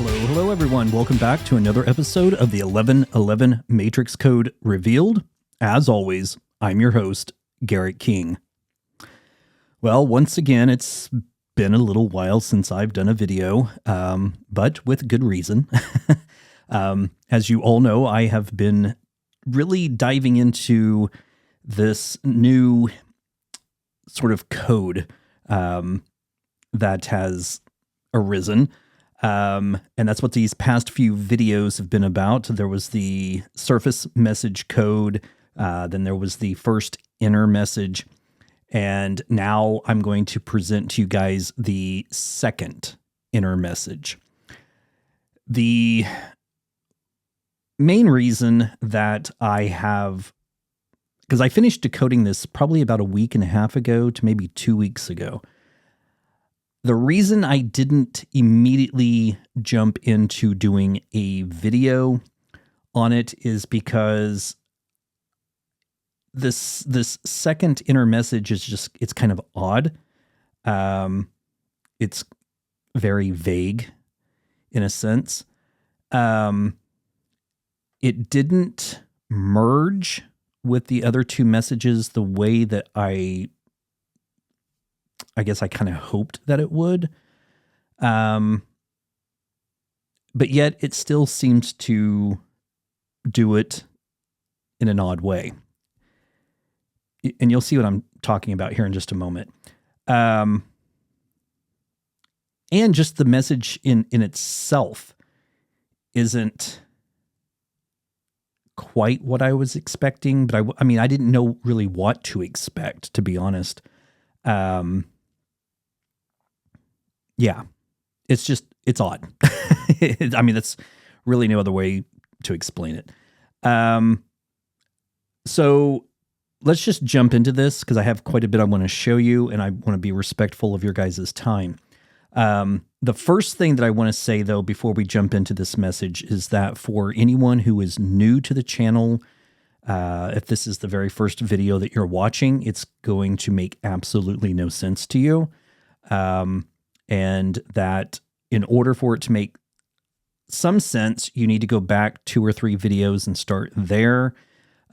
Hello everyone. Welcome back to another episode of the 1111 Matrix Code Revealed. As always, I'm your host, Garrett King. Well, once again, it's been a little while since I've done a video, but with good reason. As you all know, I have been really diving into this new sort of code that has arisen. And that's what these past few videos have been about. There was the surface message code, then there was the first inner message, and now I'm going to present to you guys the second inner message. The main reason that I have, because I finished decoding this probably about a week and a half ago to maybe 2 weeks ago. The reason I didn't immediately jump into doing a video on it is because this second inner message is just, it's kind of odd. It's very vague in a sense. It didn't merge with the other two messages the way that I guess I kind of hoped that it would. But yet it still seems to do it in an odd way. And you'll see what I'm talking about here in just a moment. And just the message in itself isn't quite what I was expecting, but I mean, I didn't know really what to expect, to be honest. Yeah, it's odd. I mean, that's really no other way to explain it. So let's just jump into this because I have quite a bit I want to show you and I want to be respectful of your guys' time. The first thing that I want to say, though, before we jump into this message is that for anyone who is new to the channel, if this is the very first video that you're watching, it's going to make absolutely no sense to you. And that in order for it to make some sense, you need to go back 2 or 3 videos and start there.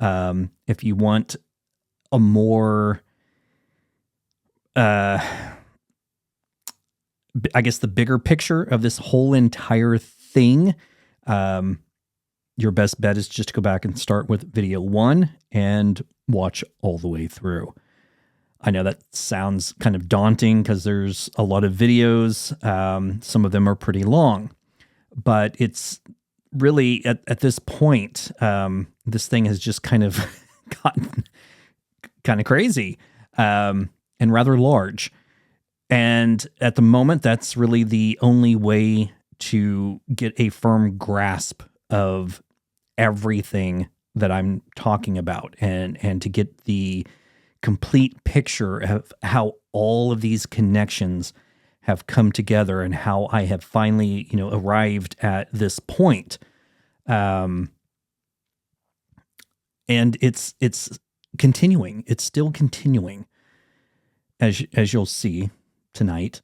If you want a more, I guess the bigger picture of this whole entire thing, your best bet is just to go back and start with video 1 and watch all the way through. I know that sounds kind of daunting because there's a lot of videos. Some of them are pretty long, but it's really at this point, this thing has just kind of gotten kind of crazy and rather large. And at the moment, that's really the only way to get a firm grasp of everything that I'm talking about and to get the complete picture of how all of these connections have come together and how I have finally, arrived at this point. And it's continuing. It's still continuing, as you'll see tonight.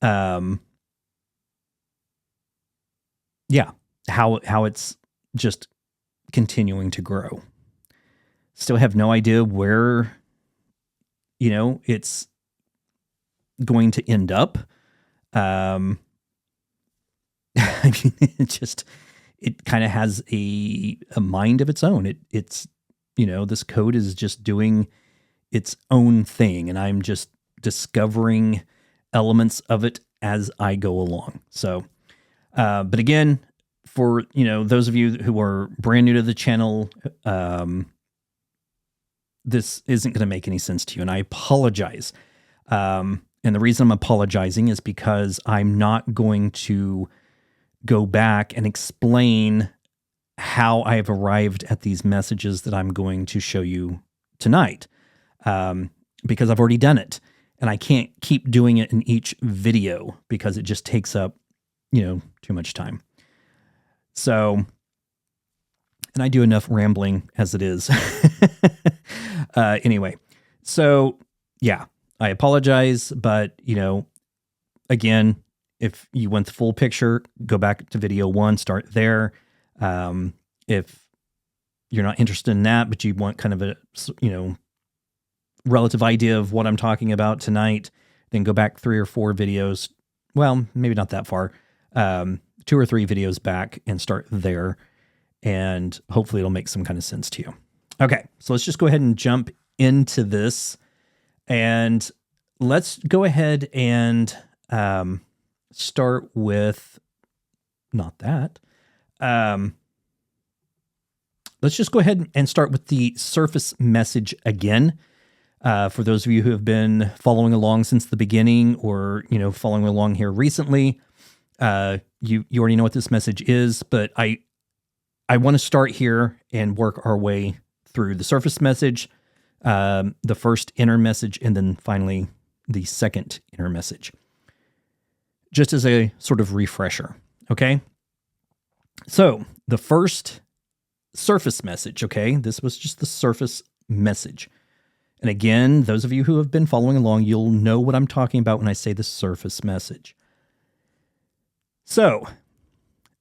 How it's just continuing to grow. Still have no idea where it's going to end up. I mean, it kind of has a mind of its own. It's this code is just doing its own thing, and I'm just discovering elements of it as I go along. So, but again, for, those of you who are brand new to the channel, this isn't going to make any sense to you, and I apologize. And the reason I'm apologizing is because I'm not going to go back and explain how I have arrived at these messages that I'm going to show you tonight, because I've already done it, and I can't keep doing it in each video because it just takes up, too much time. So, and I do enough rambling as it is. Anyway, so yeah, I apologize, but again, If you want the full picture, go back to video 1, start there. If you're not interested in that, but you want kind of a, relative idea of what I'm talking about tonight, then go back 3 or 4 videos. Well, maybe not that far. 2 or 3 videos back and start there. And hopefully it'll make some kind of sense to you. Okay, so let's just go ahead and jump into this. And let's go ahead and start with, not that. Let's just go ahead and start with the surface message again. For those of you who have been following along since the beginning, or following along here recently, you already know what this message is. But I want to start here and work our way through the surface message, the first inner message, and then finally the second inner message, just as a sort of refresher. Okay, so the first surface message. Okay, this was just the surface message. And again, those of you who have been following along, you'll know what I'm talking about when I say the surface message. So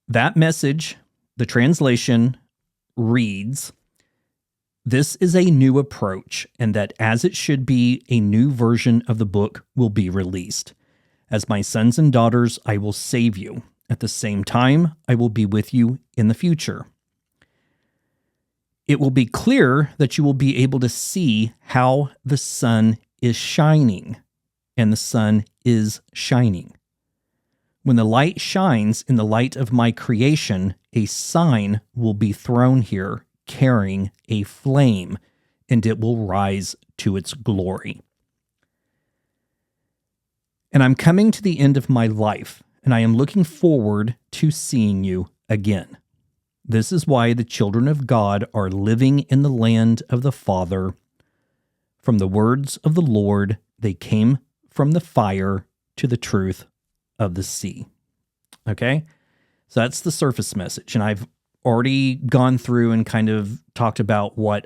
that message, the translation reads, "This is a new approach, and that as it should be, a new version of the book will be released. As my sons and daughters, I will save you. At the same time, I will be with you in the future. It will be clear that you will be able to see how the sun is shining, and the sun is shining. When the light shines in the light of my creation, a sign will be thrown here carrying a flame, and it will rise to its glory. And I'm coming to the end of my life, and I am looking forward to seeing you again. This is why the children of God are living in the land of the Father. From the words of the Lord, they came from the fire to the truth of the sea." Okay? So that's the surface message. And I've already gone through and kind of talked about what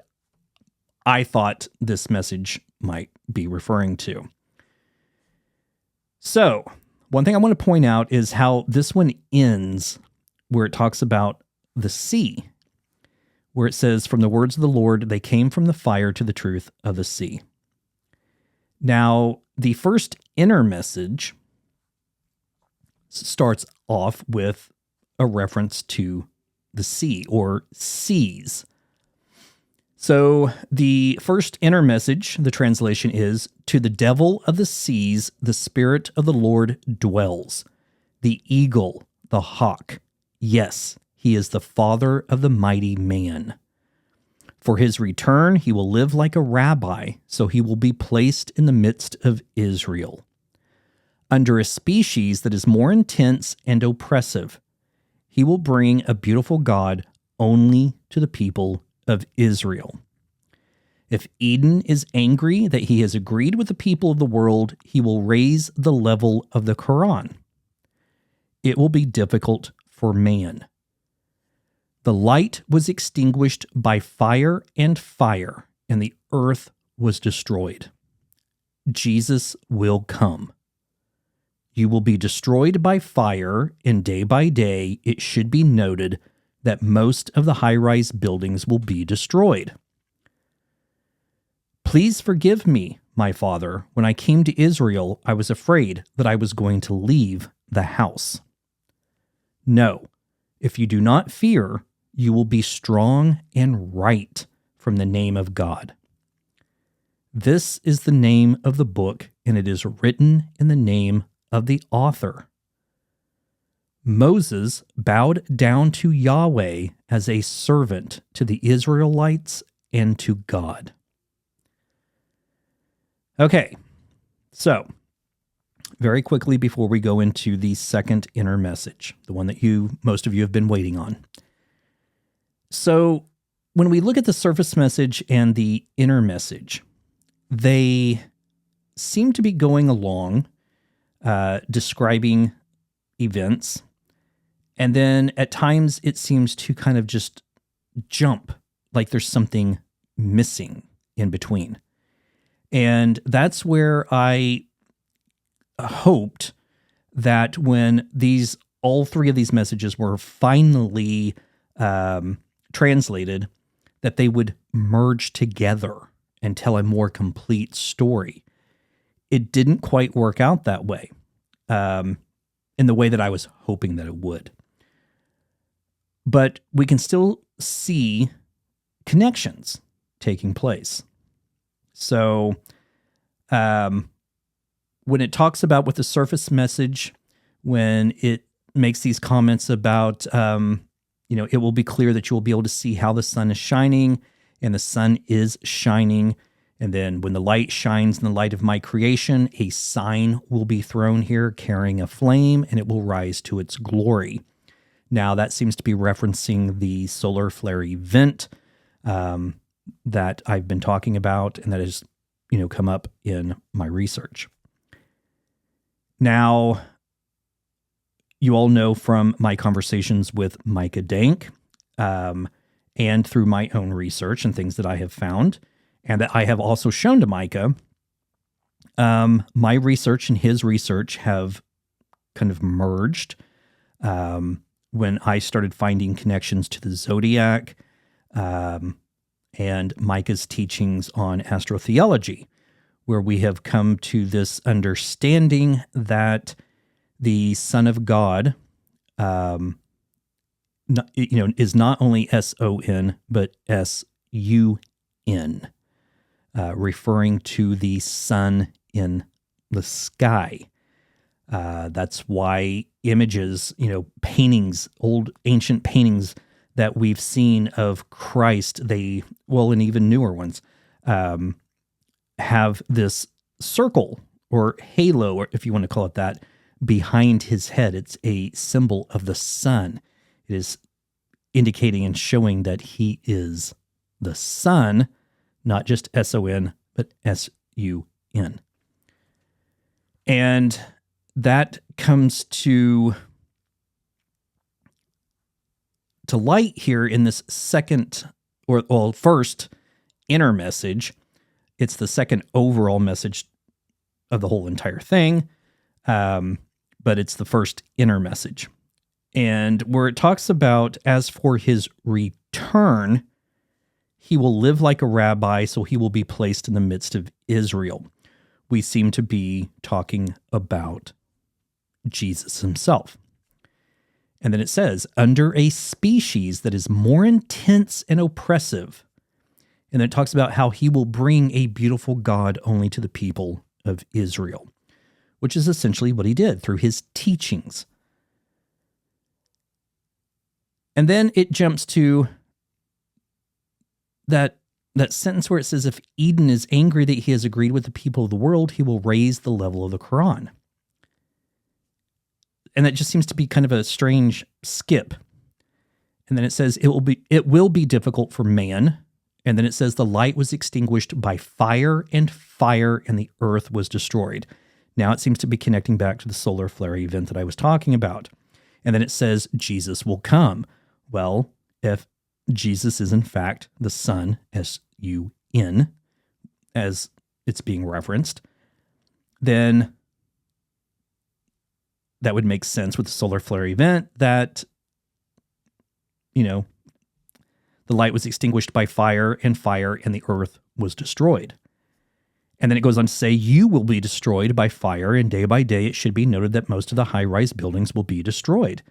I thought this message might be referring to. So, one thing I want to point out is how this one ends, where it talks about the sea, where it says, "From the words of the Lord, they came from the fire to the truth of the sea." Now, the first inner message starts off with a reference to the sea, or seas. So the first inner message, the translation is, "To the devil of the seas, the Spirit of the Lord dwells. The eagle, the hawk. Yes, he is the father of the mighty man. For his return, he will live like a rabbi, so he will be placed in the midst of Israel, under a species that is more intense and oppressive. He will bring a beautiful God only to the people of Israel. If Eden is angry that he has agreed with the people of the world, he will raise the level of the Quran. It will be difficult for man. The light was extinguished by fire, and the earth was destroyed. Jesus will come. You will be destroyed by fire, and day by day it should be noted that most of the high-rise buildings will be destroyed. Please forgive me, my father. When I came to Israel, I was afraid that I was going to leave the house. No, if you do not fear, you will be strong and right from the name of God. This is the name of the book, and it is written in the name of the author. Moses bowed down to Yahweh as a servant to the Israelites and to God." Okay, so very quickly before we go into the second inner message, the one that most of you have been waiting on. So when we look at the surface message and the inner message, they seem to be going along, describing events, and then at times it seems to kind of just jump, like there's something missing in between. And that's where I hoped that when all three of these messages were finally translated, that they would merge together and tell a more complete story. It didn't quite work out that way, in the way that I was hoping that it would. But we can still see connections taking place. So when it talks about with the surface message, when it makes these comments about, it will be clear that you will be able to see how the sun is shining, and the sun is shining. And then when the light shines in the light of my creation, a sign will be thrown here carrying a flame, and it will rise to its glory. Now, that seems to be referencing the solar flare event that I've been talking about, and that has, come up in my research. Now, you all know from my conversations with Micah Dank, and through my own research and things that I have found, and that I have also shown to Micah, my research and his research have kind of merged when I started finding connections to the zodiac and Micah's teachings on astrotheology, where we have come to this understanding that the Son of God, is not only S-O-N, but S-U-N, referring to the sun in the sky. That's why images, paintings, old ancient paintings that we've seen of Christ, and even newer ones, have this circle or halo, or if you want to call it that, behind his head. It's a symbol of the sun. It is indicating and showing that he is the Son, not just S-O-N, but S-U-N. And that comes to light here in this first inner message. It's the second overall message of the whole entire thing, but it's the first inner message. And where it talks about, as for his return, he will live like a rabbi, so he will be placed in the midst of Israel. We seem to be talking about Jesus himself. And then it says, under a species that is more intense and oppressive. And then it talks about how he will bring a beautiful God only to the people of Israel, which is essentially what he did through his teachings. And then it jumps to that sentence where it says, if Eden is angry that he has agreed with the people of the world, he will raise the level of the Quran. And that just seems to be kind of a strange skip. And then it says, it will be difficult for man. And then it says, the light was extinguished by fire, and the earth was destroyed. Now it seems to be connecting back to the solar flare event that I was talking about. And then it says, Jesus will come. Well, if Jesus is in fact the Son, S-U-N, as it's being referenced, then that would make sense with the solar flare event that, the light was extinguished by fire, and the earth was destroyed. And then it goes on to say, you will be destroyed by fire, and day by day it should be noted that most of the high-rise buildings will be destroyed.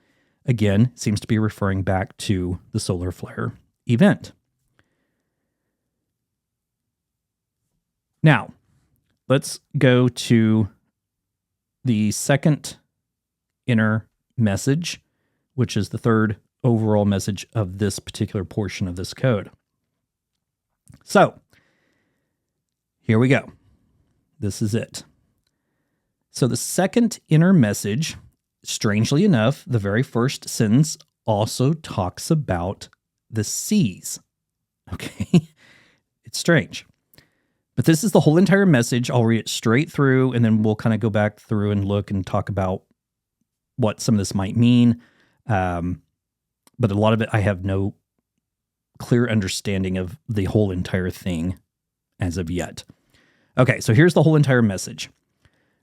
Again, seems to be referring back to the solar flare event. Now, let's go to the second inner message, which is the third overall message of this particular portion of this code. So, here we go. This is it. So the second inner message, strangely enough, the very first sentence also talks about the seas. Okay? It's strange. But this is the whole entire message. I'll read it straight through, and then we'll kind of go back through and look and talk about what some of this might mean. But a lot of it, I have no clear understanding of the whole entire thing as of yet. Okay, so here's the whole entire message.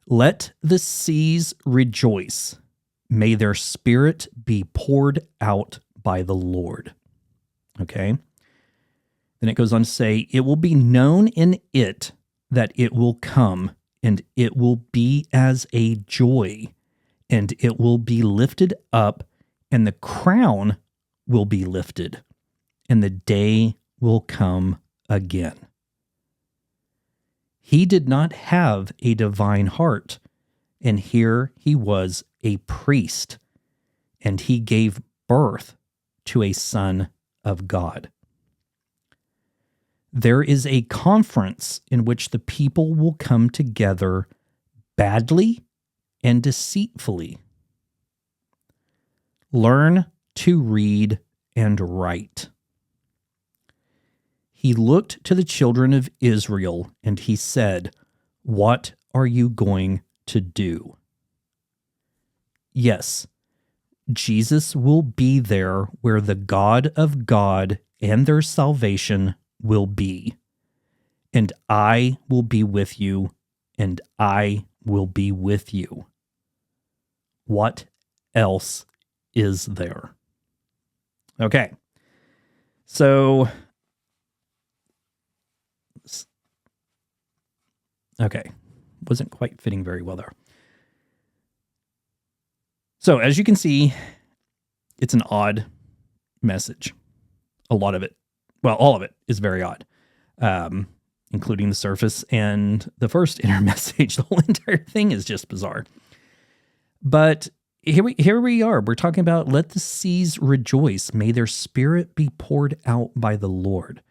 Let the seas rejoice. May their spirit be poured out by the Lord. Okay. Then it goes on to say, it will be known in it that it will come, and it will be as a joy, and it will be lifted up, and the crown will be lifted, and the day will come again. He did not have a divine heart, and here he was a priest, and he gave birth to a son of God. There is a conference in which the people will come together badly and deceitfully. Learn to read and write. He looked to the children of Israel and he said, "What are you going to do?" Yes, Jesus will be there where the God of God and their salvation will be. And I will be with you, and I will be with you. What else is there? Okay. So, wasn't quite fitting very well there. So, as you can see, it's an odd message. A lot of it, well, all of it is very odd, including the surface and the first inner message. The whole entire thing is just bizarre. But here we are. We're talking about let the seas rejoice. May their spirit be poured out by the Lord.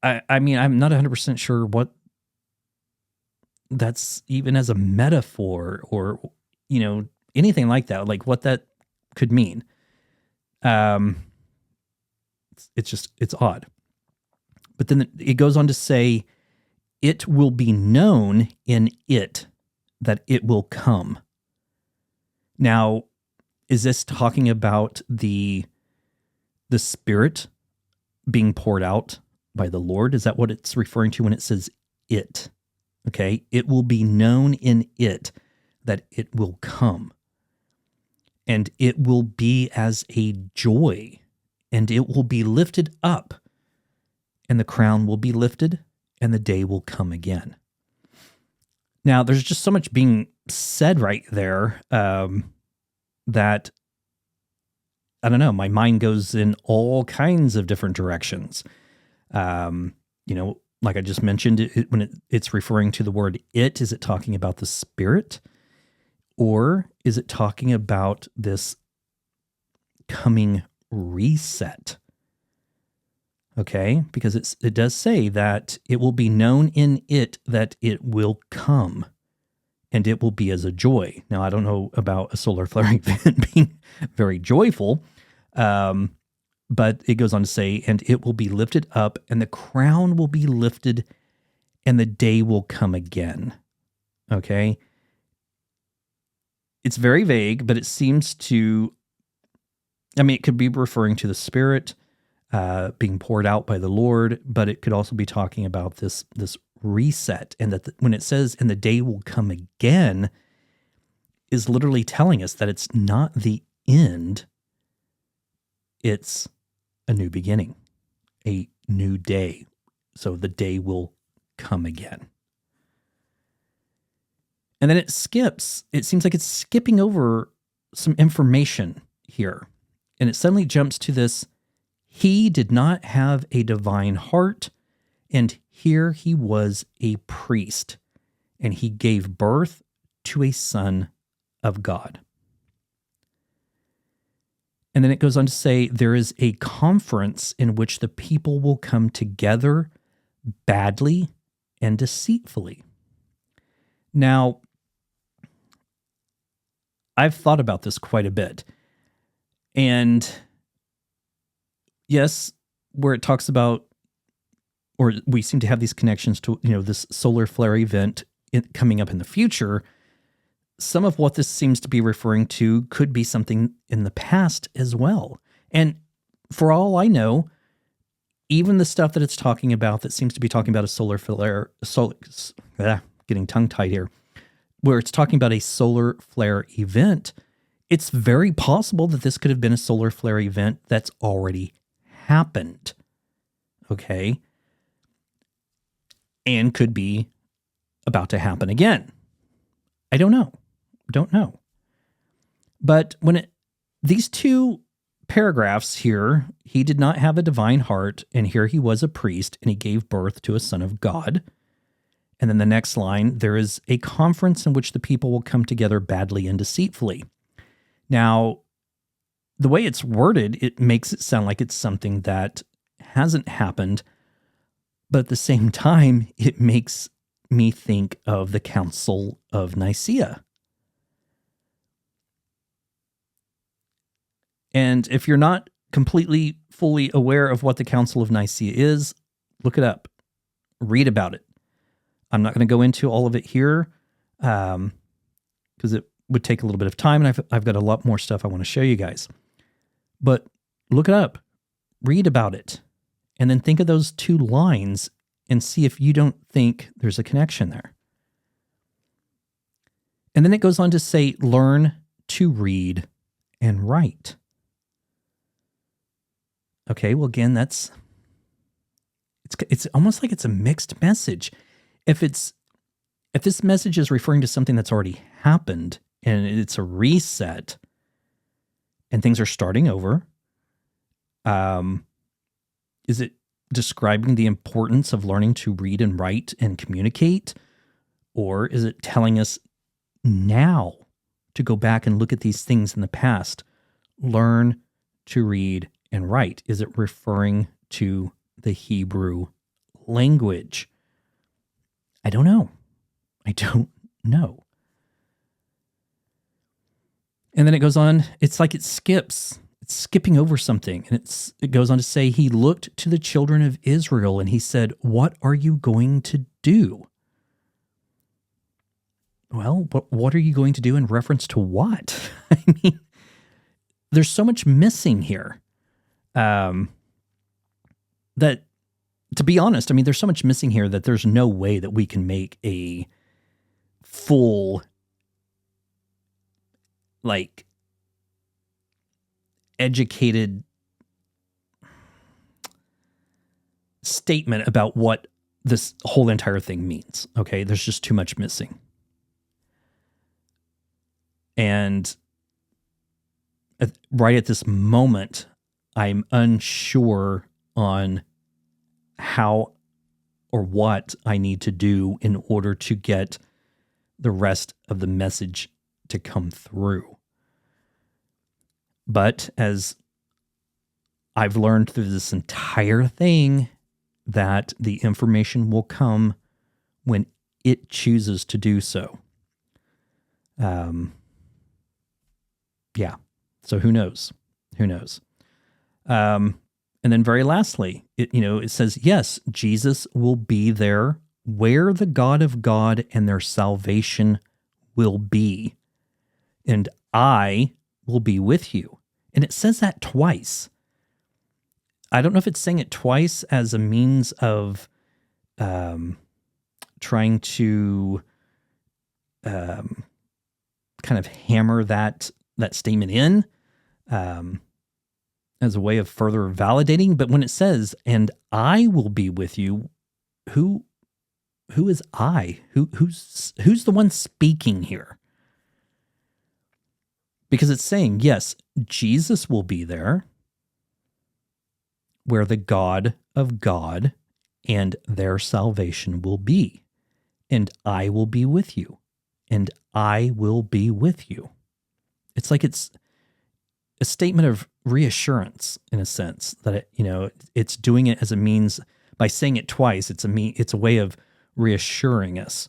I mean, I'm not 100% sure what that's even as a metaphor or, anything like that, like what that could mean. It's odd. But then it goes on to say, it will be known in it that it will come. Now, is this talking about the Spirit being poured out by the Lord? Is that what it's referring to when it says it? Okay, it will be known in it that it will come. And it will be as a joy, and it will be lifted up, and the crown will be lifted, and the day will come again. Now, there's just so much being said right there that, I don't know, my mind goes in all kinds of different directions. Like I just mentioned, when it's referring to the word it, is it talking about the Spirit? Or is it talking about this coming reset? Okay, because it does say that it will be known in it that it will come, and it will be as a joy. Now, I don't know about a solar flaring event being very joyful, but it goes on to say, and it will be lifted up, and the crown will be lifted, and the day will come again. Okay? It's very vague, but it seems to, it could be referring to the Spirit being poured out by the Lord, but it could also be talking about this reset, and that when it says, and the day will come again, is literally telling us that it's not the end, it's a new beginning, a new day. So the day will come again. And then it seems like it's skipping over some information here. And it suddenly jumps to this, he did not have a divine heart, and here he was a priest, and he gave birth to a son of God. And then it goes on to say, there is a conference in which the people will come together badly and deceitfully. Now, I've thought about this quite a bit. And yes, where it talks about, or we seem to have these connections to, this solar flare event coming up in the future, some of what this seems to be referring to could be something in the past as well. And for all I know, even the stuff that it's talking about that seems to be talking about a solar flare, getting tongue-tied here, where it's talking about a solar flare event, it's very possible that this could have been a solar flare event that's already happened. Okay? And could be about to happen again. I don't know. Don't know. But these two paragraphs here, he did not have a divine heart, and here he was a priest, and he gave birth to a son of God. And then the next line, there is a conference in which the people will come together badly and deceitfully. Now, the way it's worded, it makes it sound like it's something that hasn't happened, but at the same time, it makes me think of the Council of Nicaea. And if you're not completely, fully aware of what the Council of Nicaea is, look it up. Read about it. I'm not going to go into all of it here because it would take a little bit of time, and I've got a lot more stuff I want to show you guys. But look it up. Read about it. And then think of those two lines and see if you don't think there's a connection there. And then it goes on to say, learn to read and write. Okay, well, again, it's almost like it's a mixed message. If this message is referring to something that's already happened and it's a reset and things are starting over, is it describing the importance of learning to read and write and communicate? Or is it telling us now to go back and look at these things in the past? Learn to read and write. Is it referring to the Hebrew language? I don't know. And then it goes on, it's like it's skipping over something. And it goes on to say, he looked to the children of Israel and he said, what are you going to do? Well, what are you going to do in reference to what? I mean, there's so much missing here. That, to be honest, I mean, there's so much missing here that there's no way that we can make a full, like, educated statement about what this whole entire thing means. Okay, there's just too much missing. And right at this moment, I'm unsure on how or what I need to do in order to get the rest of the message to come through. But as I've learned through this entire thing, that the information will come when it chooses to do so. Yeah. So who knows? And then very lastly, it says, yes, Jesus will be there where the God of God and their salvation will be. And I will be with you. And it says that twice. I don't know if it's saying it twice as a means of trying to kind of hammer that statement in as a way of further validating. But when it says, and I will be with you, who is I? Who's the one speaking here? Because it's saying, yes, Jesus will be there where the God of God and their salvation will be. And I will be with you. And I will be with you. It's like it's a statement of reassurance in a sense that it's doing it as a means by saying it twice. It's a way of reassuring us.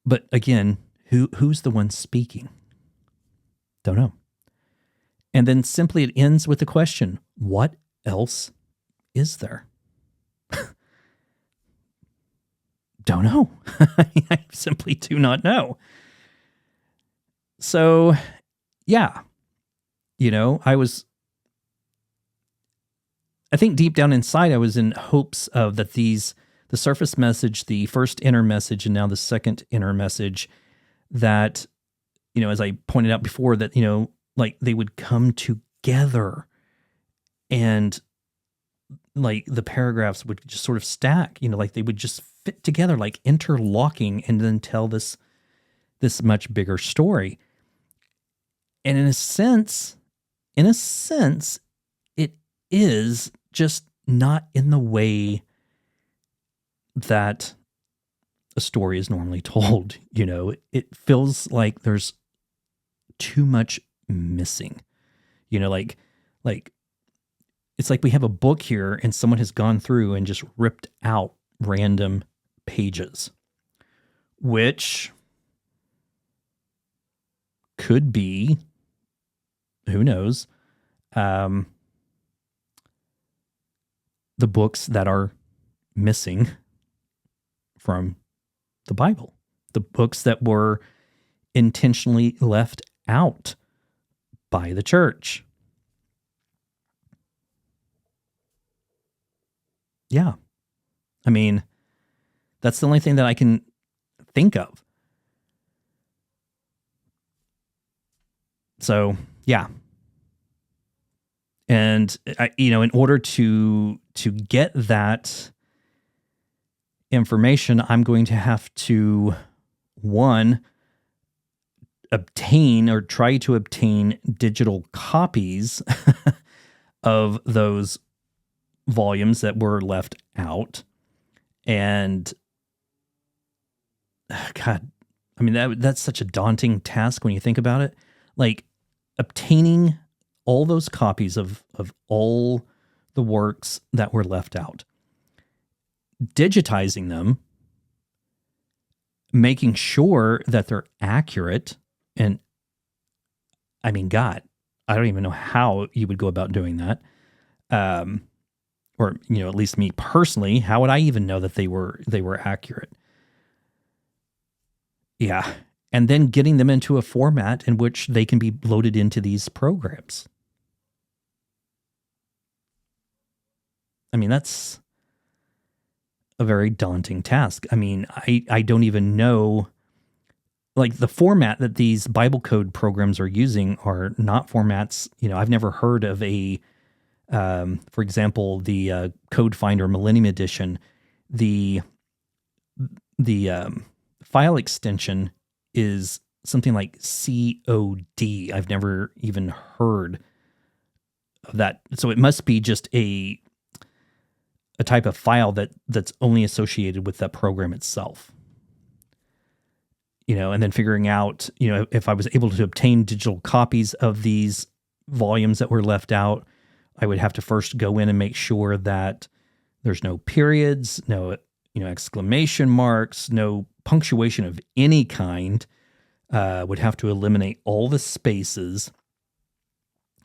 But again, who's the one speaking? Don't know. And then simply it ends with the question, what else is there? Don't know. I simply do not know. So, yeah. I think deep down inside, I was in hopes of that the surface message, the first inner message, and now the second inner message, that, as I pointed out before, that, like they would come together and like the paragraphs would just sort of stack, like they would just fit together, like interlocking, and then tell this much bigger story. And in a sense, it is just not in the way that a story is normally told. It feels like there's too much missing. Like it's like we have a book here and someone has gone through and just ripped out random pages, which could be, who knows, the books that are missing from the Bible, the books that were intentionally left out by the church. Yeah. I mean, that's the only thing that I can think of. So, yeah. And in order to get that information, I'm going to have to, one, obtain or try to obtain digital copies of those volumes that were left out. And God, I mean, that's such a daunting task when you think about it. Like obtaining all those copies of all the works that were left out, digitizing them, making sure that they're accurate. And I mean, God, I don't even know how you would go about doing that. Or, at least me personally, how would I even know that they were accurate? Yeah. And then getting them into a format in which they can be loaded into these programs. I mean, that's a very daunting task. I mean, I don't even know, like the format that these Bible code programs are using are not formats. I've never heard of for example, the Code Finder Millennium Edition, the file extension is something like COD. I've never even heard of that. So it must be just a type of file that's only associated with that program itself. And then figuring out, if I was able to obtain digital copies of these volumes that were left out, I would have to first go in and make sure that there's no periods, no, exclamation marks, no punctuation of any kind. Would have to eliminate all the spaces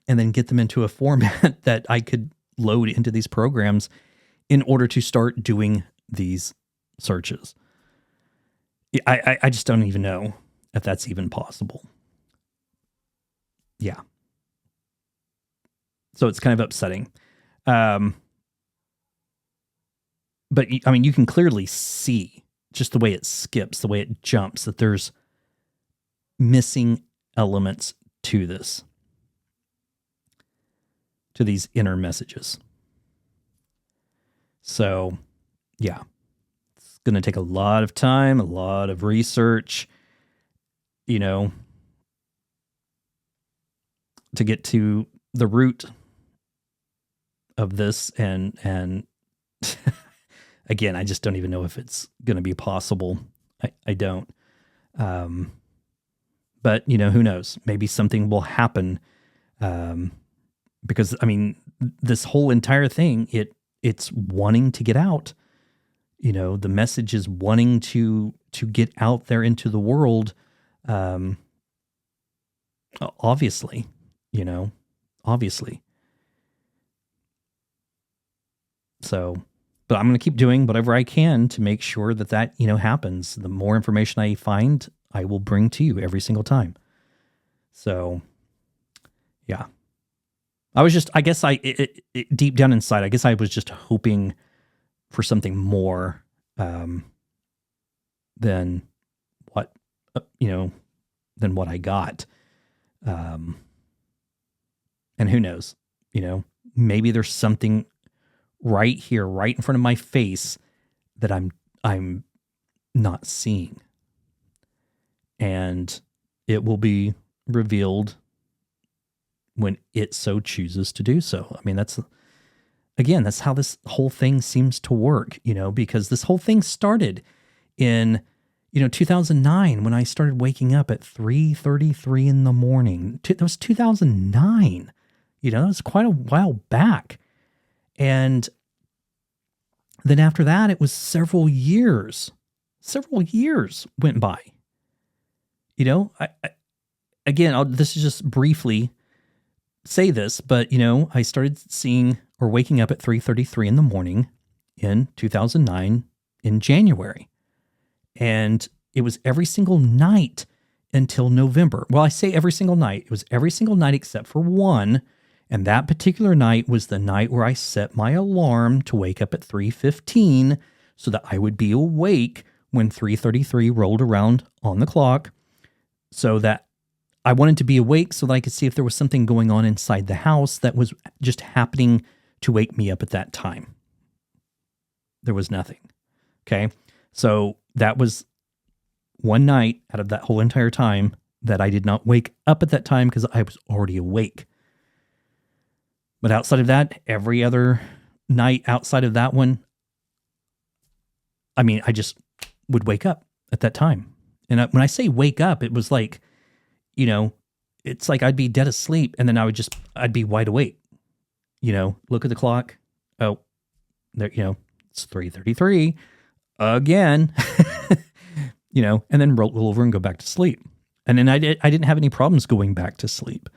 and then get them into a format that I could load into these programs in order to start doing these searches. I just don't even know if that's even possible. Yeah. So it's kind of upsetting. But I mean, you can clearly see just the way it skips, the way it jumps, that there's missing elements to this, to these inner messages. So, yeah, it's going to take a lot of time, a lot of research, to get to the root of this. And again, I just don't even know if it's going to be possible. I don't. But, who knows? Maybe something will happen. Because, I mean, this whole entire thing, it's wanting to get out. The message is wanting to get out there into the world. Obviously, obviously. So, but I'm going to keep doing whatever I can to make sure that happens. The more information I find, I will bring to you every single time. So, yeah. I was just, I guess deep down inside, I guess I was just hoping for something more than what, than what I got. And who knows, maybe there's something right here, right in front of my face that I'm not seeing. And it will be revealed when it so chooses to do so. I mean, that's how this whole thing seems to work, because this whole thing started in, 2009 when I started waking up at 3:33 in the morning. That was 2009. That was quite a while back. And then after that, it was several years went by. This is just briefly say this, but I started seeing or waking up at 3:33 in the morning in 2009 in January. And it was every single night until November. Well, I say every single night. It was every single night except for one. And that particular night was the night where I set my alarm to wake up at 3:15 so that I would be awake when 3:33 rolled around on the clock, so that I wanted to be awake so that I could see if there was something going on inside the house that was just happening to wake me up at that time. There was nothing. Okay. So that was one night out of that whole entire time that I did not wake up at that time because I was already awake. But outside of that, every other night outside of that one, I just would wake up at that time. And when I say wake up, it was like, it's like I'd be dead asleep and then I'd be wide awake. Look at the clock. Oh, there, it's 3:33 again, and then roll over and go back to sleep. And then I didn't have any problems going back to sleep.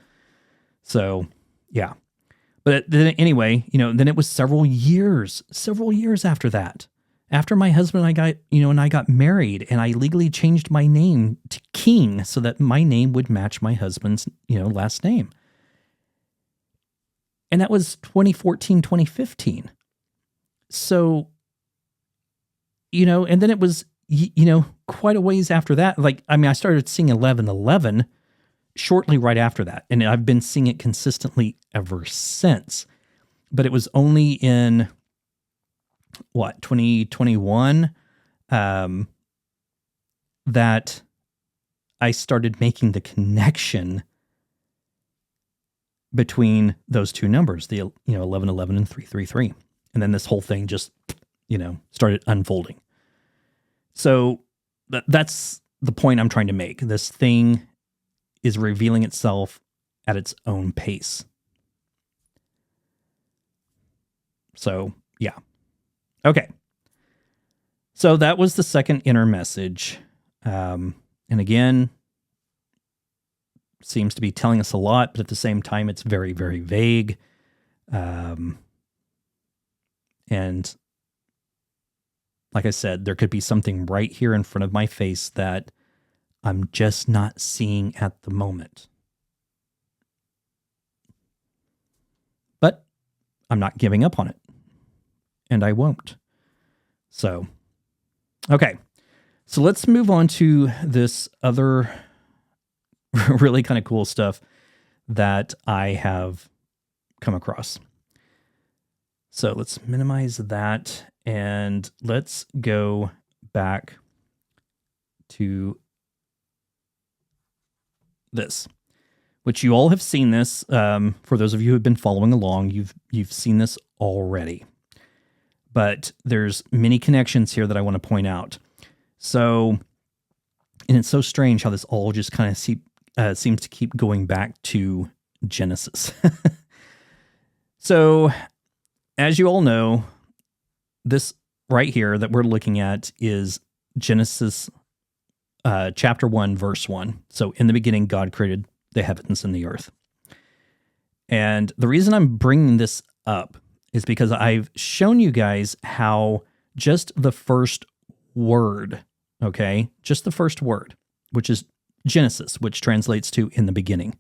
So, yeah. But then anyway, then it was several years after that. After my husband and I got married, and I legally changed my name to King so that my name would match my husband's, last name. And that was 2014, 2015. So, and then it was, quite a ways after that. I started seeing 11:11 shortly right after that. And I've been seeing it consistently ever since. But it was only in 2021, that I started making the connection between those two numbers, the 11:11 and 3:33. And then this whole thing just, started unfolding. So that's the point I'm trying to make. This thing is revealing itself at its own pace. So, yeah. Okay. So that was the second inner message. And again, seems to be telling us a lot, but at the same time, it's very, very vague. And like I said, there could be something right here in front of my face that I'm just not seeing at the moment. But I'm not giving up on it. And I won't. So, okay. So let's move on to this other really kind of cool stuff that I have come across. So let's minimize that and let's go back to this, which you all have seen this. For those of you who have been following along, you've seen this already. But there's many connections here that I want to point out. So, and it's so strange how this all just kind of seems to keep going back to Genesis. So, as you all know, this right here that we're looking at is Genesis chapter 1, verse 1. So, in the beginning, God created the heavens and the earth. And the reason I'm bringing this up is because I've shown you guys how just the first word, okay, just the first word, which is Genesis, which translates to in the beginning.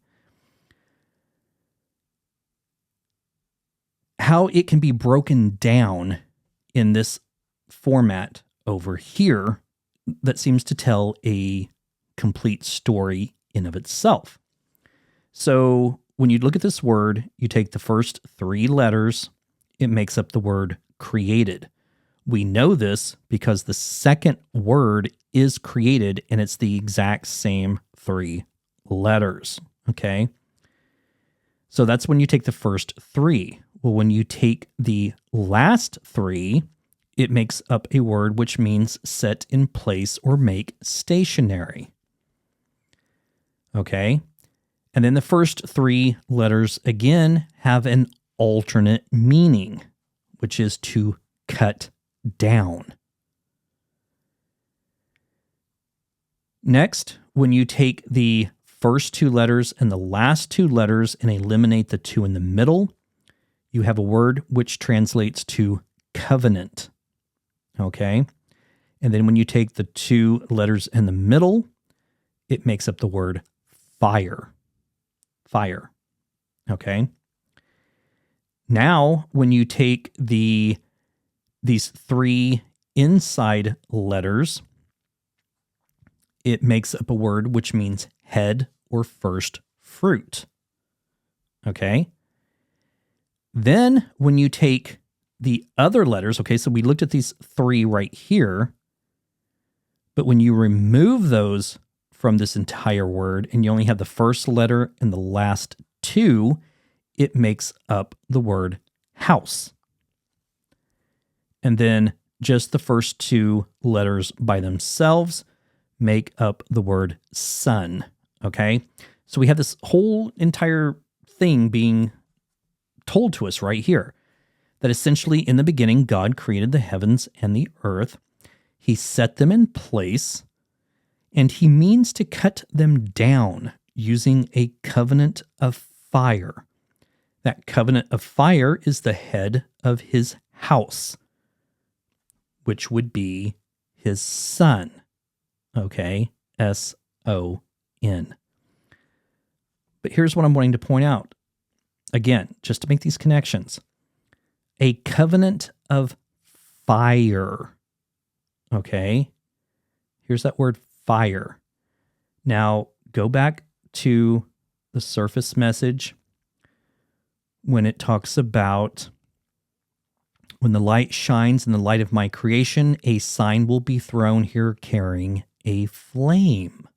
how it can be broken down in this format over here that seems to tell a complete story in of itself. So when you look at this word, you take the first 3 letters, it makes up the word created. We know this because the second word is created and it's the exact same 3 letters, okay? So that's when you take the first 3. Well, when you take the last 3, it makes up a word which means set in place or make stationary. Okay? And then the first 3 letters again have an alternate meaning, which is to cut down. Next, when you take the first 2 letters and the last 2 letters and eliminate the 2 in the middle, you have a word which translates to covenant. Okay? And then when you take the 2 letters in the middle, it makes up the word fire. Fire. Okay? Now, when you take these 3 inside letters, it makes up a word which means head or first fruit. Okay? Then when you take the other letters, okay, so we looked at these 3 right here, but when you remove those from this entire word and you only have the first letter and the last 2, it makes up the word house. And then just the first 2 letters by themselves make up the word sun, okay? So we have this whole entire thing being told to us right here, that essentially in the beginning, God created the heavens and the earth. He set them in place, and he means to cut them down using a covenant of fire. That covenant of fire is the head of his house, which would be his son. Okay, S-O-N. But here's what I'm wanting to point out. Again, just to make these connections. A covenant of fire. Okay, here's that word fire. Now, go back to the surface message when it talks about when the light shines in the light of my creation, a sign will be thrown here carrying a flame,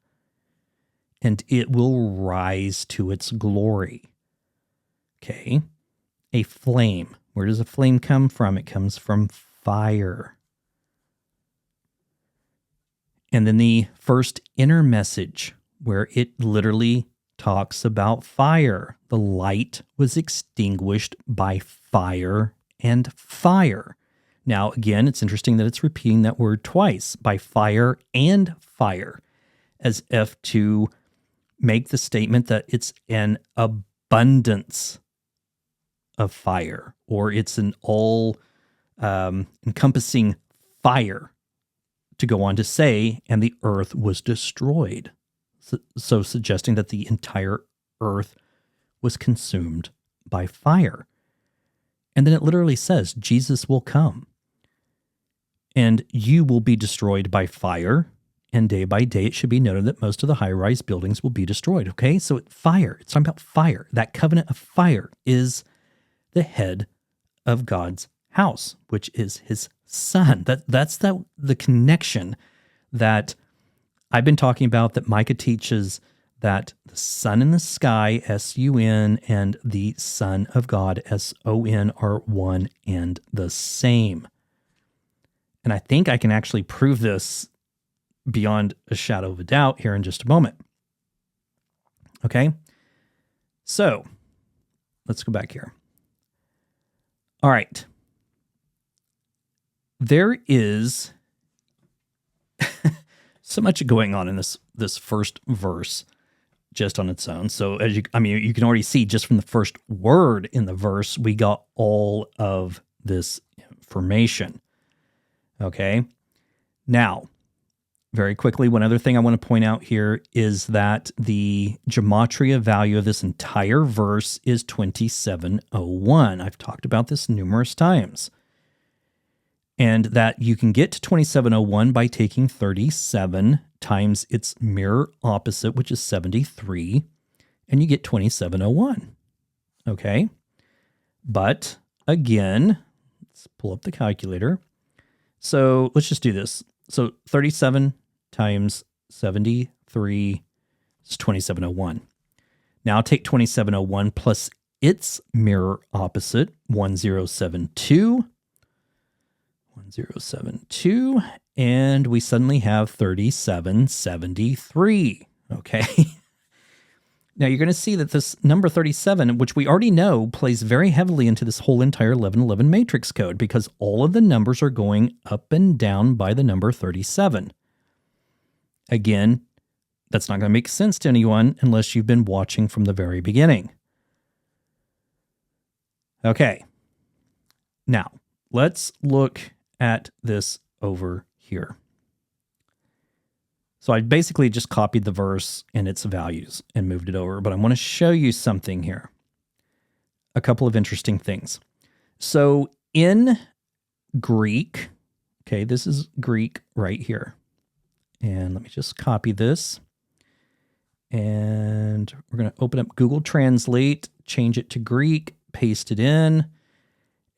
and it will rise to its glory. Okay, a flame. Where does a flame come from? It comes from fire. And then the first inner message, where it literally talks about fire. The light was extinguished by fire and fire. Now, again, it's interesting that it's repeating that word twice, by fire and fire, as if to make the statement that it's an abundance of fire, or it's an all encompassing fire, to go on to say, and the earth was destroyed. So suggesting that the entire earth was consumed by fire. And then it literally says, Jesus will come, and you will be destroyed by fire, and day by day it should be noted that most of the high-rise buildings will be destroyed. Okay, so fire, it's talking about fire. That covenant of fire is the head of God's house, which is his son. That's the connection that I've been talking about, that Micah teaches, that the sun in the sky, S-U-N, and the Son of God, S-O-N, are one and the same. And I think I can actually prove this beyond a shadow of a doubt here in just a moment. Okay? So, let's go back here. All right. There is so much going on in this first verse just on its own. So you can already see just from the first word in the verse, we got all of this information. Okay. Now, very quickly, one other thing I want to point out here is that the gematria value of this entire verse is 2701. I've talked about this numerous times. And that you can get to 2701 by taking 37 times its mirror opposite, which is 73, and you get 2701. Okay? But again, let's pull up the calculator. So let's just do this. So 37 times 73 is 2701. Now take 2701 plus its mirror opposite, 1072. 1072, and we suddenly have 3773. Okay. Now you're going to see that this number 37, which we already know, plays very heavily into this whole entire 1111 matrix code because all of the numbers are going up and down by the number 37. Again, that's not going to make sense to anyone unless you've been watching from the very beginning. Okay. Now, let's look at this over here. So I basically just copied the verse and its values and moved it over, but I want to show you something here. A couple of interesting things. So in Greek, okay, this is Greek right here. And let me just copy this. And we're going to open up Google Translate, change it to Greek, paste it in.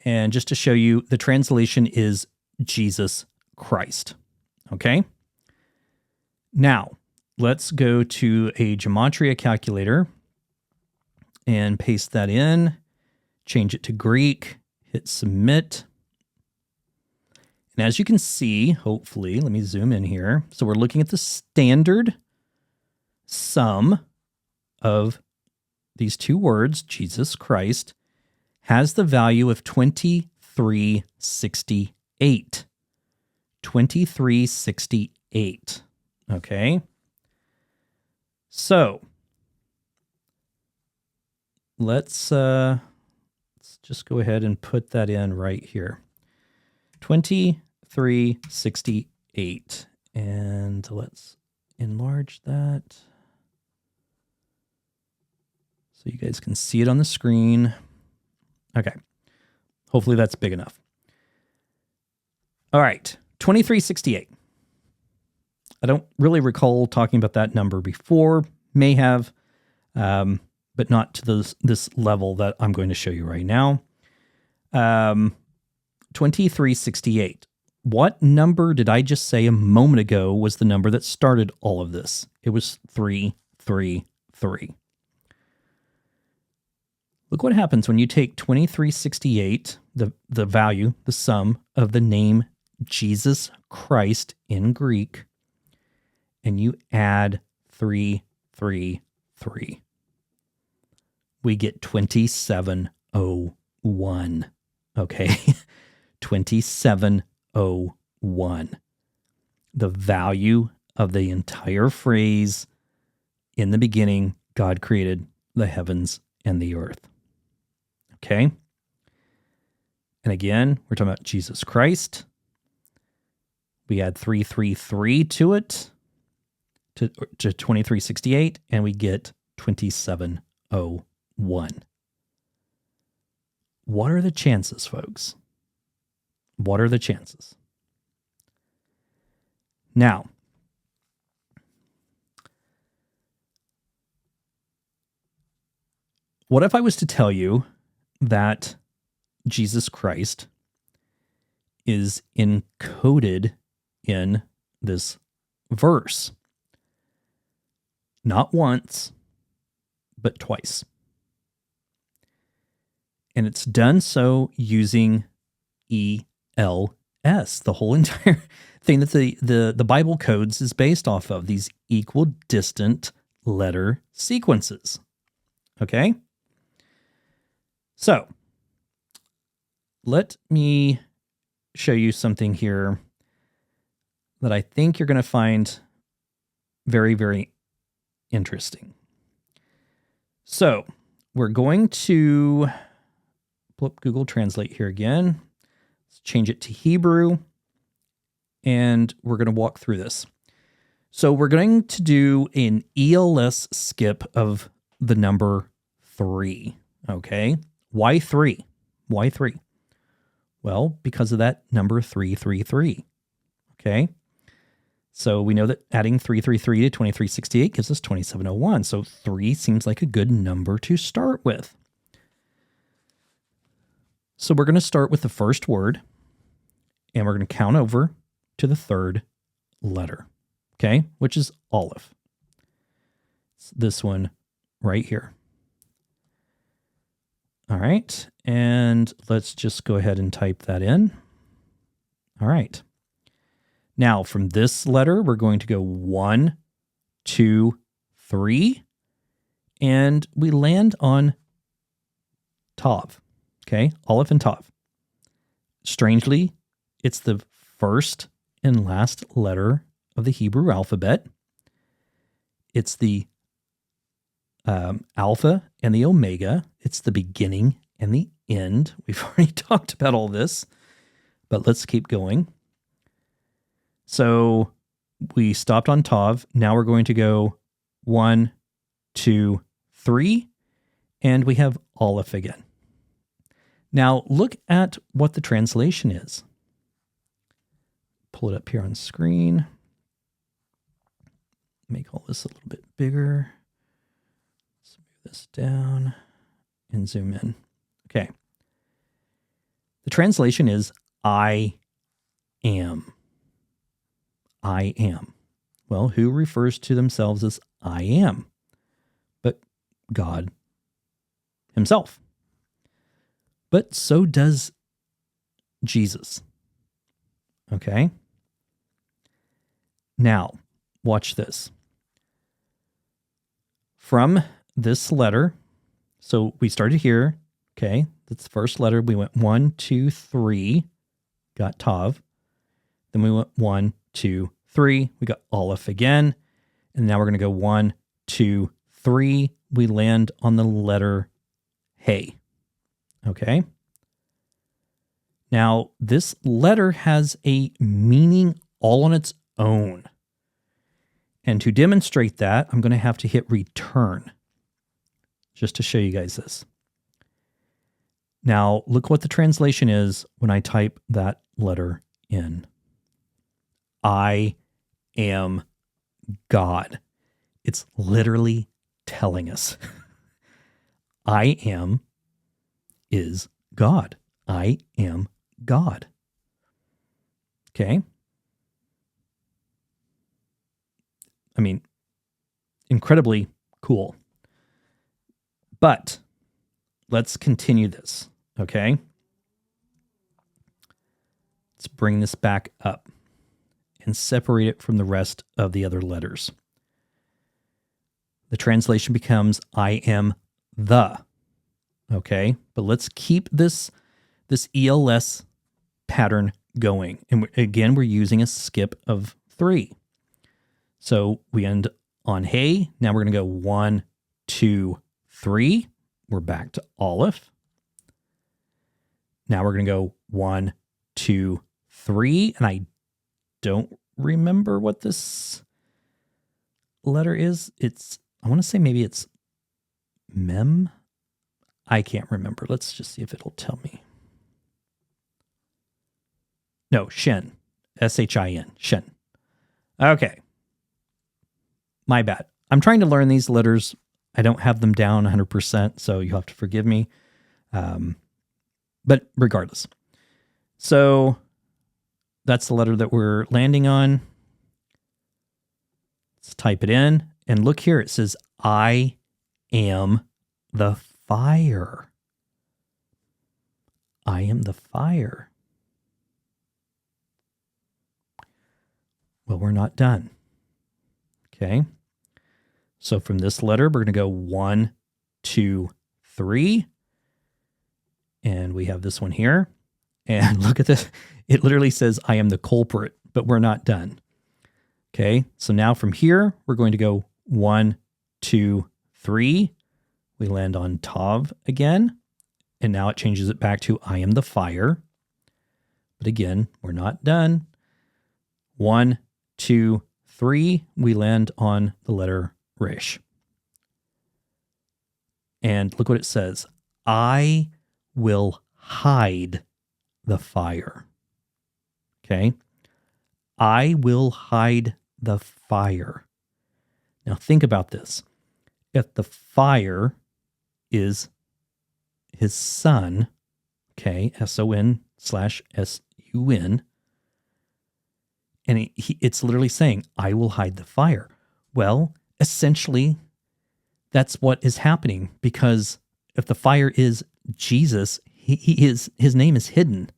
And just to show you, the translation is Jesus Christ. Okay? Now, let's go to a gematria calculator and paste that in, change it to Greek, hit submit. And as you can see, hopefully, let me zoom in here. So we're looking at the standard sum of these two words, Jesus Christ, has the value of 2368. 2368. Okay. So let's just go ahead and put that in right here. 2368. And let's enlarge that so you guys can see it on the screen. Okay. Hopefully that's big enough. All right. 2368. I don't really recall talking about that number before. May have, but not to this level that I'm going to show you right now. 2368. What number did I just say a moment ago was the number that started all of this? It was 333. Look what happens when you take 2368, the value, the sum of the name Jesus Christ in Greek, and you add 333. We get 2701. Okay? 2701. The value of the entire phrase, in the beginning, God created the heavens and the earth. Okay? And again, we're talking about Jesus Christ. We add 333 to it, to 2368, and we get 2701. What are the chances, folks? What are the chances? Now, what if I was to tell you that Jesus Christ is encoded in this verse? Not once, but twice. And it's done so using ELS, the whole entire thing that the Bible codes is based off of, these equidistant letter sequences. Okay? So, let me show you something here that I think you're going to find very, very interesting. So, we're going to pull up Google Translate here again. Let's change it to Hebrew, and we're going to walk through this. So we're going to do an ELS skip of the number 3. Okay. Why 3? Why 3? Well, because of that number 333. Okay. So we know that adding 333 to 2368 gives us 2701. So 3 seems like a good number to start with. So we're going to start with the first word, and we're going to count over to the third letter, okay, which is Aleph. It's this one right here. All right, and let's just go ahead and type that in. All right. Now, from this letter, we're going to go 1, 2, 3, and we land on Tav. Okay, Aleph and Tav. Strangely, it's the first and last letter of the Hebrew alphabet. It's the Alpha and the Omega. It's the beginning and the end. We've already talked about all this, but let's keep going. So we stopped on Tav. Now we're going to go 1, 2, 3, and we have Aleph again. Now look at what the translation is. Pull it up here on screen. Make all this a little bit bigger. Let's move this down and zoom in. Okay. The translation is I am. I am. Well, who refers to themselves as I am? But God himself. But so does Jesus. Okay? Now, watch this. From this letter, so we started here, okay? That's the first letter. We went 1, 2, 3, got Tav. Then we went 1, 2, 3, we got Aleph again. And now we're going to go 1, 2, 3. We land on the letter Hey. Okay. Now, this letter has a meaning all on its own. And to demonstrate that, I'm going to have to hit return just to show you guys this. Now, look what the translation is when I type that letter in. I am God. It's literally telling us I am is God. I am God. Okay. I mean, incredibly cool. But let's continue this. Okay. Let's bring this back up and separate it from the rest of the other letters. The translation becomes I am the. Okay. But let's keep this ELS pattern going. And again, we're using a skip of 3. So we end on Hey. Now we're going to go 1, 2, 3. We're back to Aleph. Now we're going to go 1, 2, 3. And I don't remember what this letter is. I want to say maybe it's Mem. I can't remember. Let's just see if it'll tell me. No, Shin. S-H-I-N. Shin. Okay. My bad. I'm trying to learn these letters. I don't have them down 100%, so you'll have to forgive me. But regardless. So that's the letter that we're landing on. Let's type it in. And look here. It says, I am the fire. I am the fire. Well, we're not done. Okay. So from this letter, we're going to go 1, 2, 3. And we have this one here. And look at this. It literally says, I am the culprit, but we're not done. Okay. So now from here, we're going to go 1, 2, 3. We land on Tav again. And now it changes it back to I am the fire. But again, we're not done. 1, 2, 3, we land on the letter Resh. And look what it says. I will hide the fire. Okay? I will hide the fire. Now think about this. If the fire is his son, okay, SON/SUN, and it's literally saying, I will hide the fire. Well, essentially, that's what is happening, because if the fire is Jesus, his name is hidden,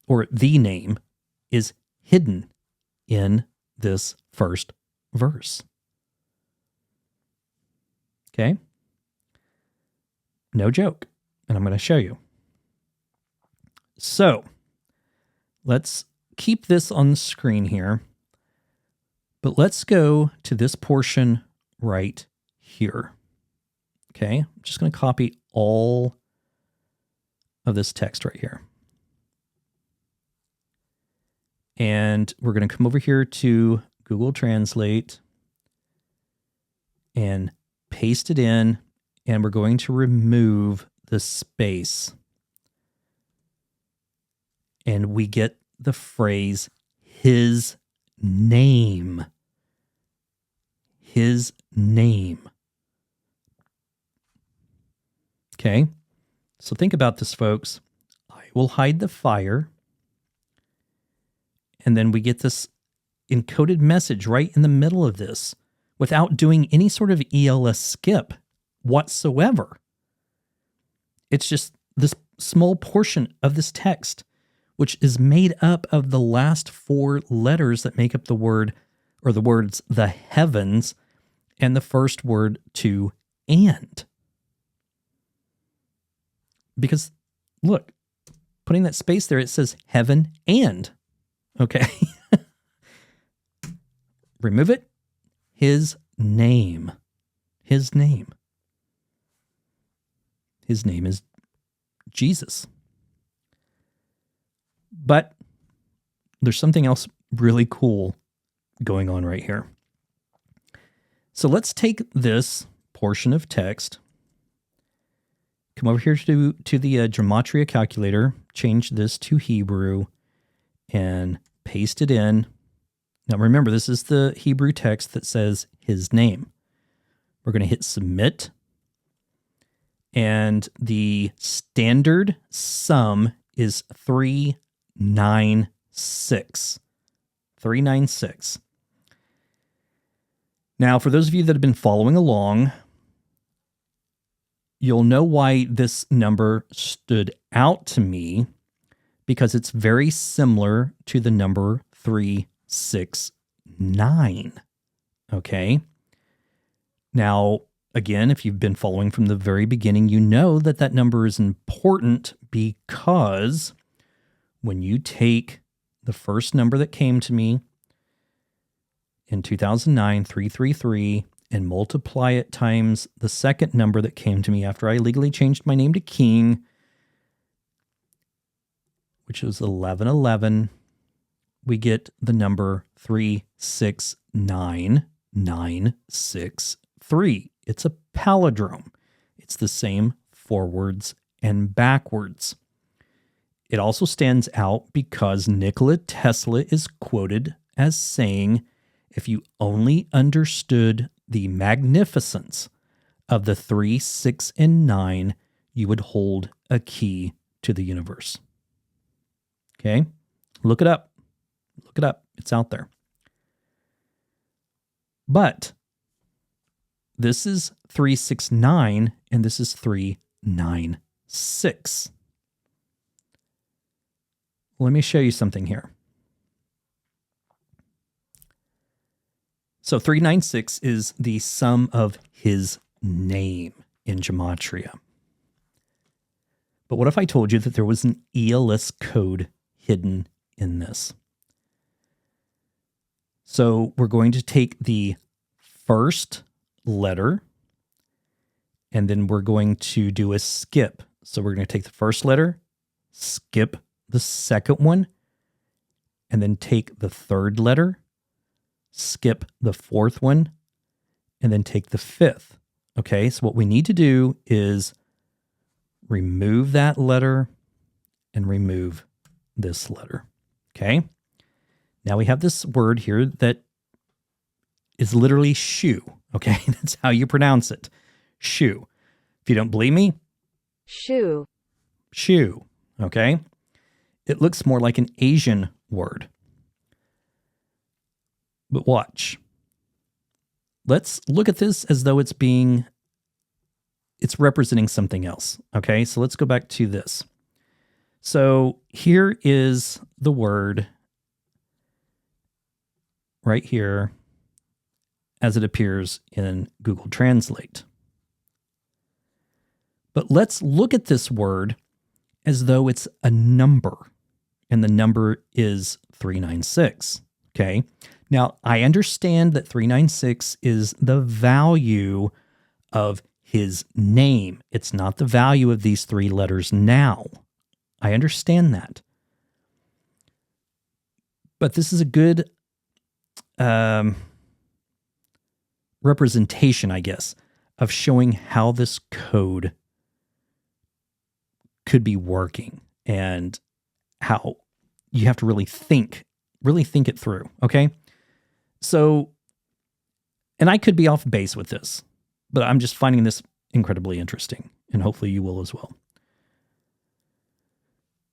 or the name is hidden in this first verse. Okay? No joke. And I'm going to show you. So, let's keep this on the screen here. But let's go to this portion right here. Okay? I'm just going to copy all of this text right here. And we're going to come over here to Google Translate and paste it in, and we're going to remove the space. And we get the phrase, his name. His name. Okay? So think about this, folks. I will hide the fire. And then we get this encoded message right in the middle of this without doing any sort of ELS skip whatsoever. It's just this small portion of this text, which is made up of the last 4 letters that make up the word, or the words, the heavens, and the first word to and. Because, look, putting that space there, it says heaven and. Okay. Remove it. His name. His name. His name is Jesus. But there's something else really cool going on right here. So let's take this portion of text, come over here to the Gematria calculator, change this to Hebrew, and paste it in. Now remember, this is the Hebrew text that says his name. We're going to hit submit. And the standard sum is 396. 396. Now, for those of you that have been following along, you'll know why this number stood out to me, because it's very similar to the number 369. Okay? Now, again, if you've been following from the very beginning, you know that that number is important, because when you take the first number that came to me in 2009, 333, and multiply it times the second number that came to me after I legally changed my name to King, which was 1111, we get the number 369963. It's a palindrome. It's the same forwards and backwards. It also stands out because Nikola Tesla is quoted as saying, if you only understood the magnificence of the 3, 6, and 9, you would hold a key to the universe. Okay? Look it up. Look it up. It's out there. But this is 369 and this is 396. Let me show you something here. So 396 is the sum of his name in Gematria. But what if I told you that there was an ELS code hidden in this? So we're going to take the first letter, and then we're going to do a skip. So we're going to take the first letter, skip the second one, and then take the third letter, skip the fourth one, and then take the fifth. Okay, so what we need to do is remove that letter and remove this letter. Okay, now we have this word here that is literally shoe. Okay, that's how you pronounce it. Shoe. If you don't believe me, shoe. Shoe. Okay, it looks more like an Asian word. But watch. Let's look at this as though it's representing something else. Okay, so let's go back to this. So here is the word right here as it appears in Google Translate. But let's look at this word as though it's a number, and the number is 396. Okay. Now, I understand that 396 is the value of his name. It's not the value of these three letters now. I understand that. But this is a good representation, I guess, of showing how this code could be working and how you have to really think it through. Okay. So, and I could be off base with this, but I'm just finding this incredibly interesting, and hopefully you will as well.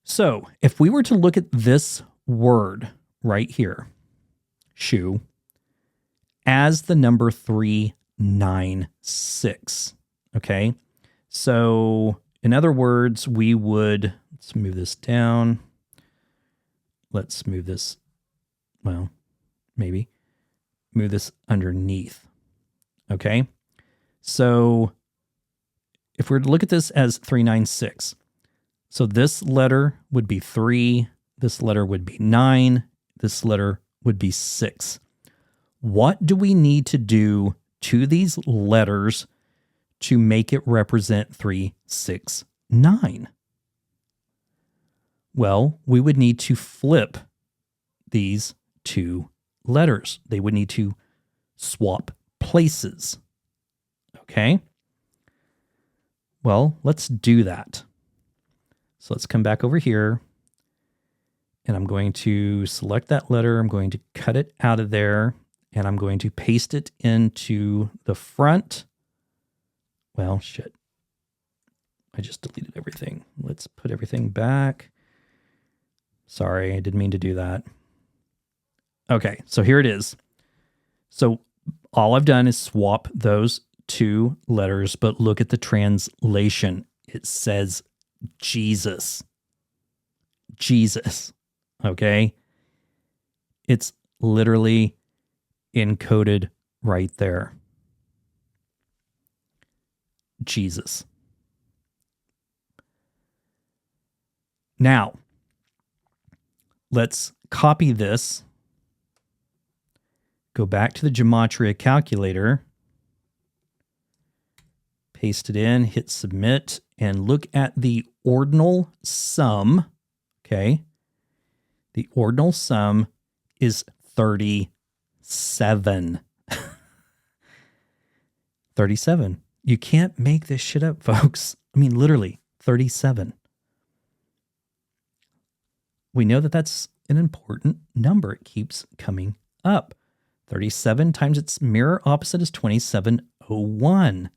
So if we were to look at this word right here, shoe, as the number 396, okay? So in other words, we would, let's move this down. Let's move this, well, maybe move this underneath, okay? So if we're to look at this as 396, so this letter would be 3, this letter would be 9, this letter would be 6. What do we need to do to these letters to make it represent 369? Well, we would need to flip these two letters. They would need to swap places. Okay? Well, let's do that. So let's come back over here, and I'm going to select that letter. I'm going to cut it out of there, and I'm going to paste it into the front. Well, shit. I just deleted everything. Let's put everything back. Sorry, I didn't mean to do that. Okay, so here it is. So all I've done is swap those two letters, but look at the translation. It says Jesus. Jesus. Okay? It's literally encoded right there. Jesus. Now, let's copy this. Go back to the Gematria calculator. Paste it in, hit submit, and look at the ordinal sum. Okay. The ordinal sum is 37. 37. You can't make this shit up, folks. I mean, literally, 37. We know that that's an important number. It keeps coming up. 37 times its mirror opposite is 2701.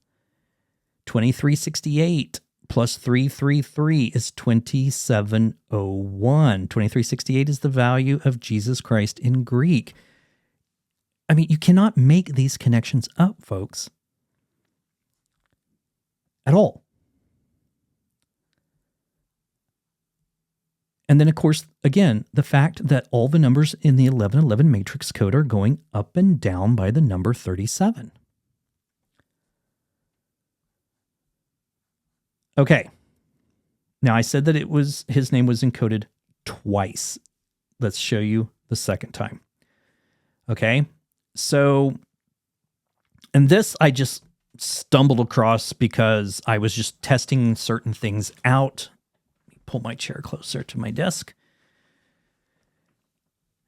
2368 plus 333 is 2701. 2368 is the value of Jesus Christ in Greek. I mean, you cannot make these connections up, folks. At all. And then, of course, again, the fact that all the numbers in the 1111 matrix code are going up and down by the number 37. Okay. Now, I said that his name was encoded twice. Let's show you the second time. Okay. So, and this I just stumbled across because I was just testing certain things out. Pull my chair closer to my desk.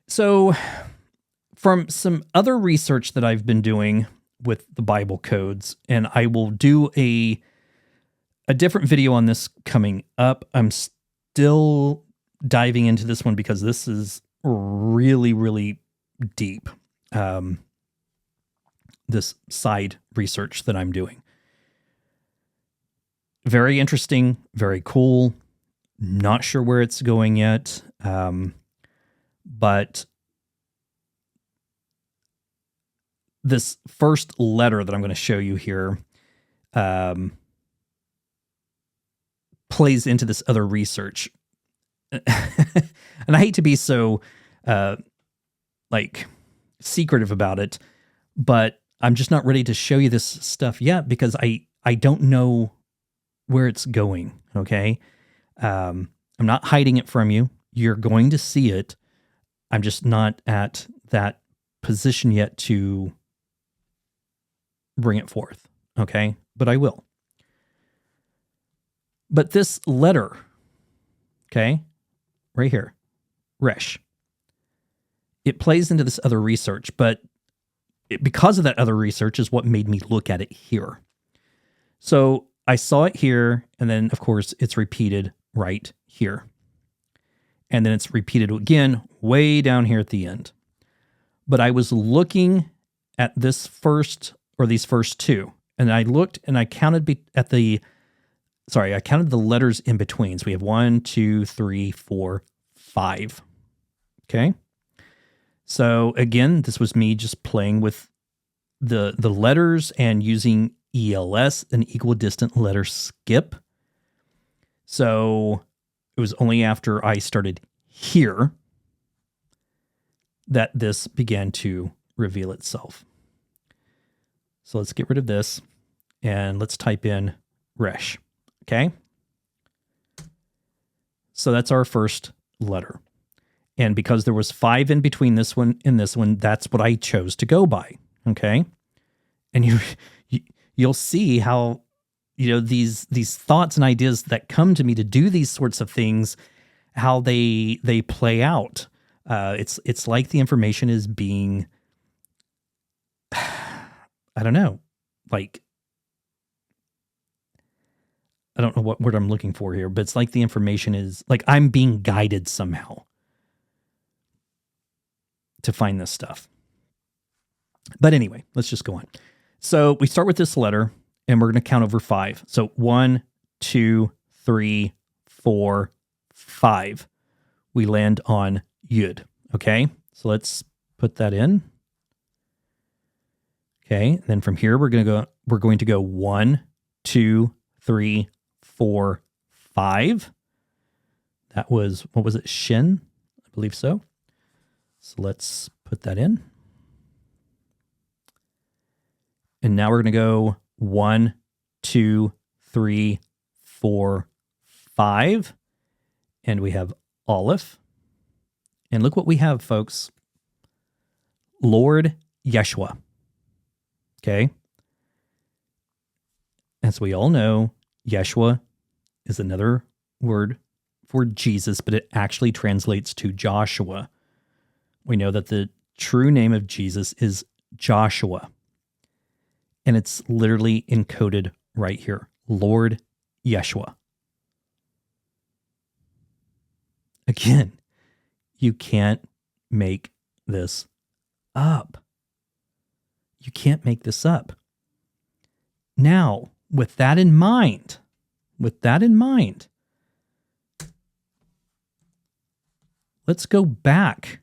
So from some other research that I've been doing with the Bible codes, and I will do a different video on this coming up. I'm still diving into this one because this is really, really deep. This side research that I'm doing. Very interesting, very cool. Not sure where it's going yet, but this first letter that I'm going to show you here plays into this other research. And I hate to be so secretive about it, but I'm just not ready to show you this stuff yet because I don't know where it's going, okay? I'm not hiding it from you. You're going to see it. I'm just not at that position yet to bring it forth, okay? But I will. But this letter, okay, right here, Resh, it plays into this other research, but because of that other research is what made me look at it here. So I saw it here, and then, of course, it's repeated right here. And then it's repeated again way down here at the end. But I was looking at these first two, and I looked and I counted I counted the letters in between. So we have 1, 2, 3, 4, 5. Okay. So again, this was me just playing with the letters and using ELS, an equidistant letter skip. So it was only after I started here that this began to reveal itself. So let's get rid of this and let's type in Resh. Okay. So that's our first letter. And because there was 5 in between this one and this one, that's what I chose to go by. Okay. And you'll see how, these thoughts and ideas that come to me to do these sorts of things, how they play out. It's like the information is being, I don't know, like, I don't know what word I'm looking for here, but it's like the information is like I'm being guided somehow to find this stuff. But anyway, let's just go on. So we start with this letter and we're going to count over 5. So 1, 2, 3, 4, 5. We land on Yud. Okay. So let's put that in. Okay. And then from here, we're going to go 1, 2, 3, 4, 5. That was, what was it? Shin? I believe so. So let's put that in. And now we're going to go 1, 2, 3, 4, 5. And we have Aleph. And look what we have, folks. Lord Yeshua. Okay. As we all know, Yeshua is another word for Jesus, but it actually translates to Joshua. We know that the true name of Jesus is Joshua. And it's literally encoded right here. Lord Yeshua. Again, you can't make this up. You can't make this up. Now, with that in mind, let's go back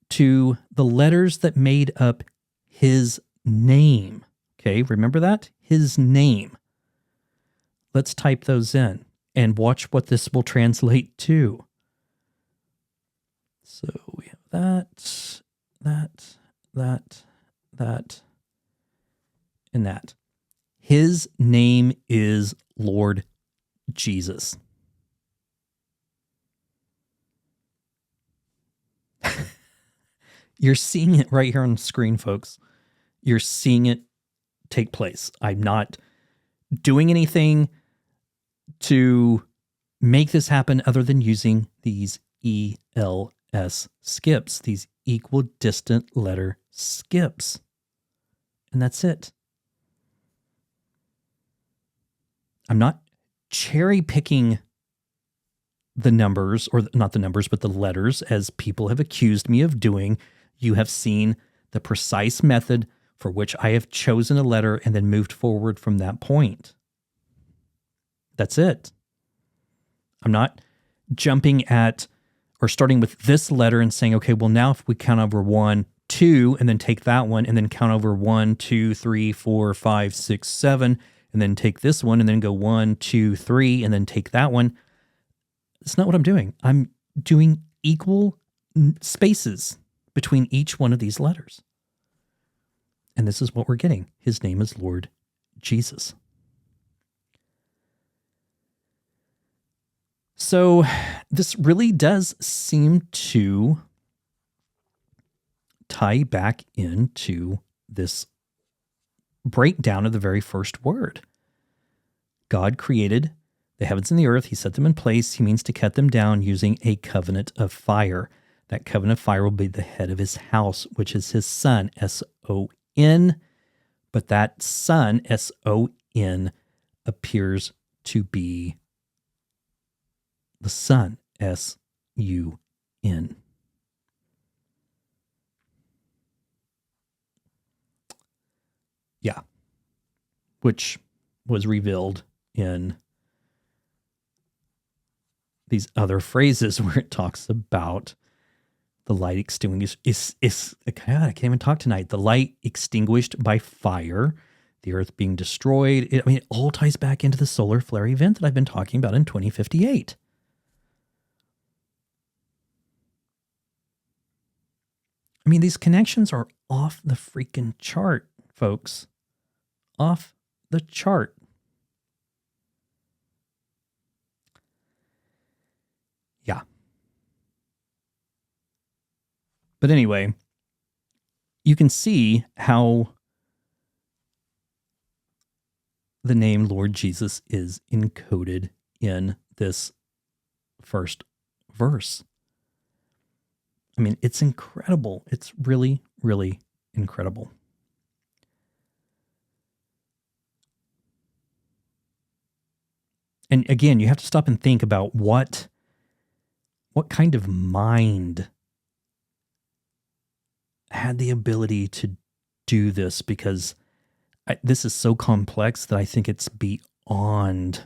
to the letters that made up his name. Okay, remember that? His name. Let's type those in and watch what this will translate to. So we have that, and that. His name is Lord Jesus. You're seeing it right here on the screen, folks. You're seeing it take place. I'm not doing anything to make this happen other than using these ELS skips, these equidistant letter skips. And that's it. I'm not cherry picking the numbers, or not the numbers, but the letters, as people have accused me of doing. You have seen the precise method for which I have chosen a letter and then moved forward from that point. That's it. I'm not jumping at or starting with this letter and saying, okay, well, now if we count over 1, 2, and then take that one, and then count over 1, 2, 3, 4, 5, 6, 7, and then take this one, and then go 1, 2, 3, and then take that one. That's not what I'm doing. I'm doing equal spaces between each one of these letters. And this is what we're getting. His name is Lord Jesus. So this really does seem to tie back into this breakdown of the very first word. God created the heavens and the earth. He set them in place. He means to cut them down using a covenant of fire. That covenant of fire will be the head of his house, which is his son, S-O-N. But that son, S-O-N, appears to be the Son, S-U-N. Yeah. Which was revealed in these other phrases where it talks about the light extinguished. God, I can't even talk tonight. The light extinguished by fire, the earth being destroyed. It all ties back into the solar flare event that I've been talking about in 2058. These connections are off the freaking chart, folks. Off the chart. Yeah. But anyway, you can see how the name Lord Jesus is encoded in this first verse. It's incredible. It's really, really incredible. And again, you have to stop and think about what kind of mind had the ability to do this, because this is so complex that I think it's beyond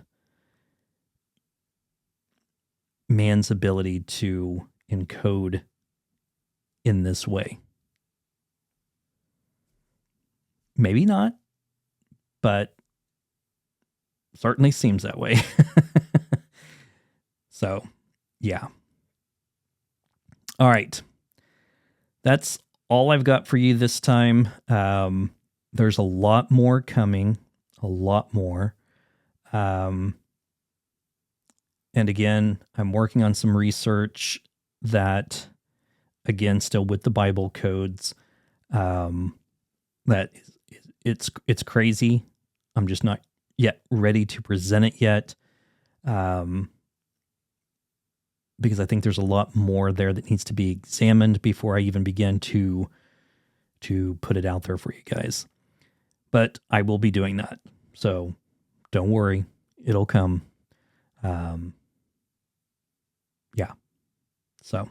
man's ability to encode in this way. Maybe not, but certainly seems that way. So, yeah. All right. That's all I've got for you this time. There's a lot more coming, a lot more. And again, I'm working on some research that, again, still with the Bible codes, that it's crazy. I'm just not yet ready to present it yet. Because I think there's a lot more there that needs to be examined before I even begin to put it out there for you guys. But I will be doing that. So don't worry, it'll come. Yeah. So, all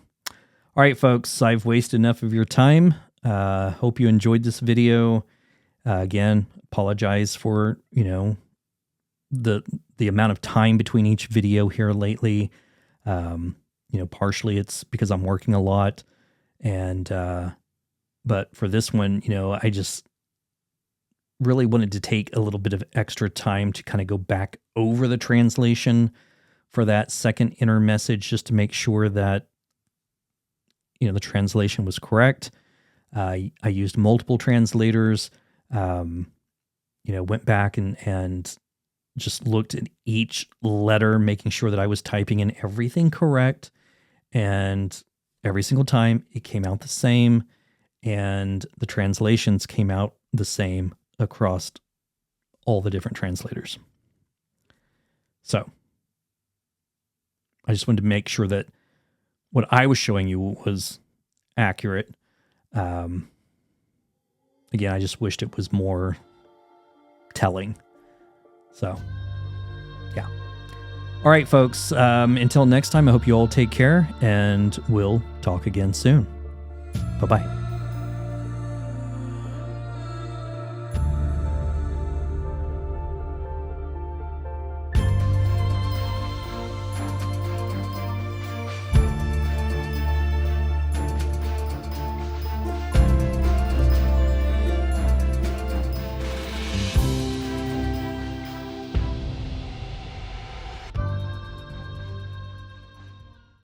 right, folks, I've wasted enough of your time. Hope you enjoyed this video. Again, apologize for, the amount of time between each video here lately. Partially it's because I'm working a lot, and but for this one, I just really wanted to take a little bit of extra time to kind of go back over the translation for that second inner message, just to make sure that the translation was correct. I used multiple translators, went back and just looked at each letter, making sure that I was typing in everything correct. And every single time it came out the same, and the translations came out the same across all the different translators. So I just wanted to make sure that what I was showing you was accurate. Again, I just wished it was more telling. So, yeah. All right, folks. Until next time, I hope you all take care, and we'll talk again soon. Bye-bye.